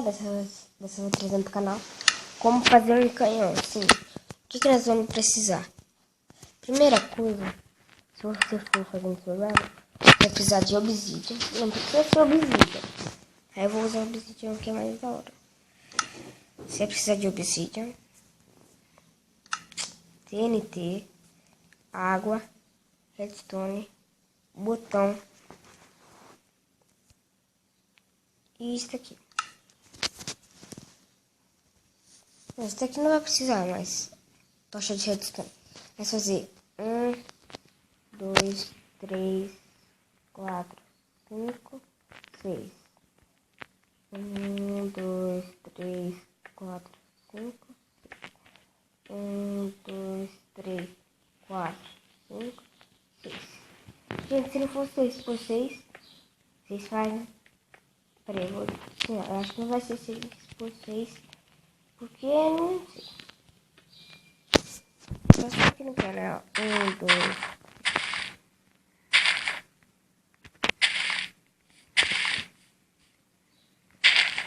galera, dessa vez trazendo pro canal como fazer um canhão. Sim. O que nós vamos precisar? Primeira coisa, se você for fazer um celular, vai precisar de obsidian. Não precisa ser obsidian. Aí eu vou usar obsidian que é mais da hora. Você precisa de obsidian, TNT, água, redstone, botão e isso aqui. Isso daqui não vai precisar, mas tocha de redstone. Vai fazer 1, 2, 3, 4, 5, 6. 1, 2, 3, 4, 5. 1, 2, 3, 4, 5, 6. Gente, se não for 6 por 6, vocês fazem. Peraí, eu acho que não vai ser 6 por 6. Porque não sei. Eu sei que não quero, né? 1, 2.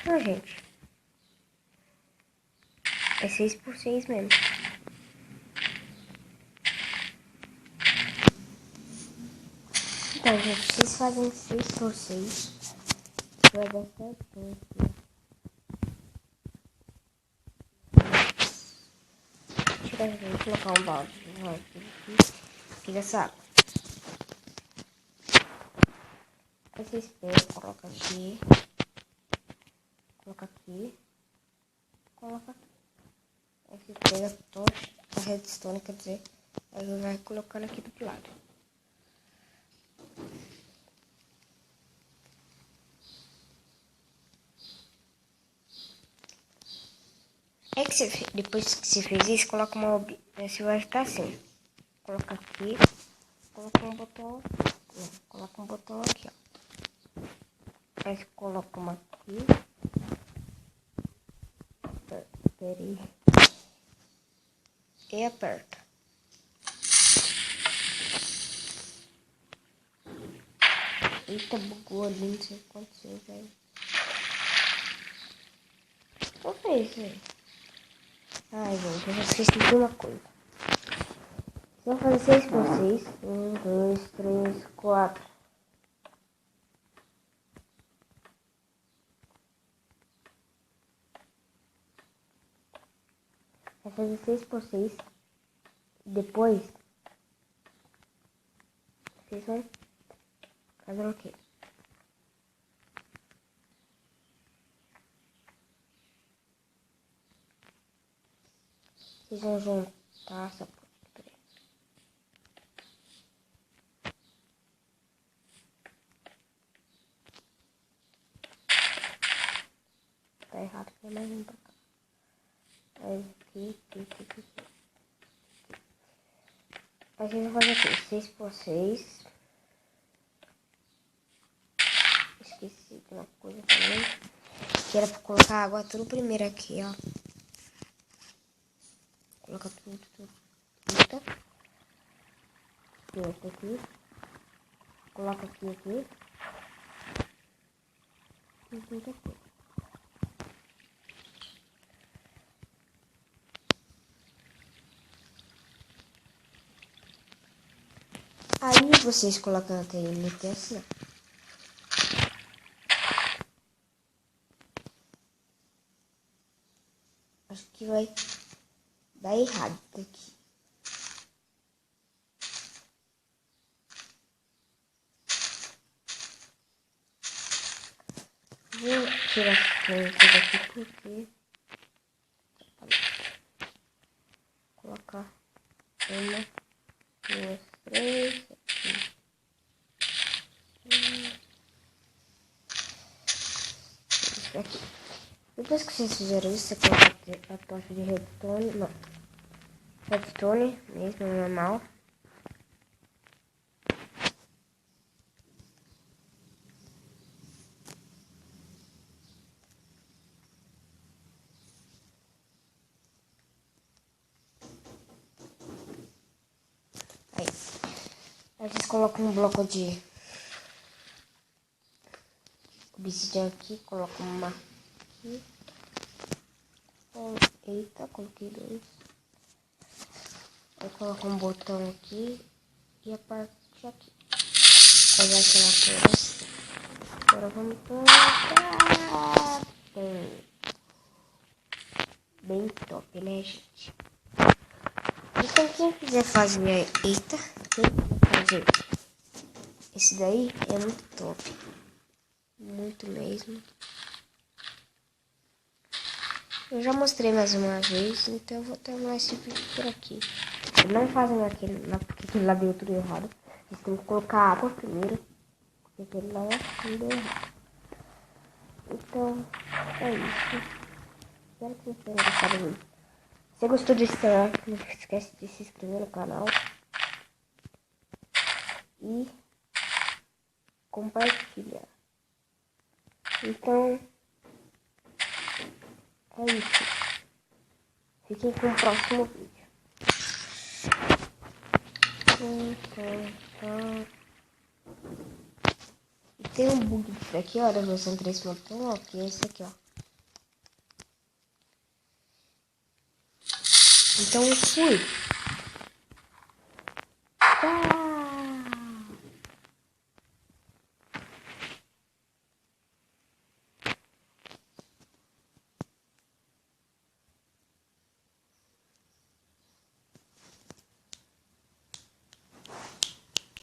Não, gente. É 6 por 6 mesmo. Então, gente, vocês fazem 6 por 6. Vai dar certinho aqui. Tira a gente, colocar um balde. Aqui dessa água. Aí vocês pegam, coloca aqui. Coloca aqui. Coloca aqui. Aí você pega a tocha, a redstone, quer dizer. Aí vai colocando aqui do lado. É que você, depois que você fez isso, coloca uma... Você vai ficar assim. Coloca aqui. Coloca um botão. Não, coloca um botão aqui, ó. Aí você coloca uma aqui. Peraí. E aperta. Eita, bugou ali, não sei o que aconteceu, velho. Qual foi isso, velho? Ai, gente, eu já esqueci de uma coisa. Vou fazer 6 por 6. 1, 2, 3, 4. Vai fazer 6 por 6. Depois, vocês vão fazer o quê? Vocês vão juntar essa porra. Tá errado, tem mais um pra cá. Aí aqui. Aí vocês vão fazer aqui, 6 por 6. Esqueci de uma coisa também. Que era pra colocar água tudo primeiro aqui, ó. Coloca tudo. Eita. Aqui. Coloca aqui. E tudo aqui. Aí vocês colocam a TNT assim, ó. Acho que vai dar errado aqui. Vou tirar essa coisa daqui porque... Colocar 1, 2, 3 aqui. Depois que vocês fizeram isso, você coloca a tocha de redstone. Não. Redstone mesmo, normal. Aí vocês colocam um bloco de obsidian aqui, colocam uma aqui. Eita, coloquei 2. Aí coloco um botão aqui e a parte aqui. Pegar aqui na coisa. Agora vamos colocar. Bem top, né, gente? Então quem quiser fazer. Eita, quem quiser fazer esse daí é muito top. Muito mesmo. Eu já mostrei mais uma vez, então eu vou terminar esse vídeo por aqui. Não fazem aquele lá deu tudo errado. Vocês têm que colocar água primeiro, porque aquele lá deu errado. Então, é isso. Espero que vocês tenham gostado do vídeo. Se você gostou desse canal, não esquece de se inscrever no canal. E compartilhar. Então, é isso. Fiquem com o próximo vídeo. E tem um bug aqui, ó, da versão 3.1, ó, que é esse aqui, ó. Então, fui. Tchau.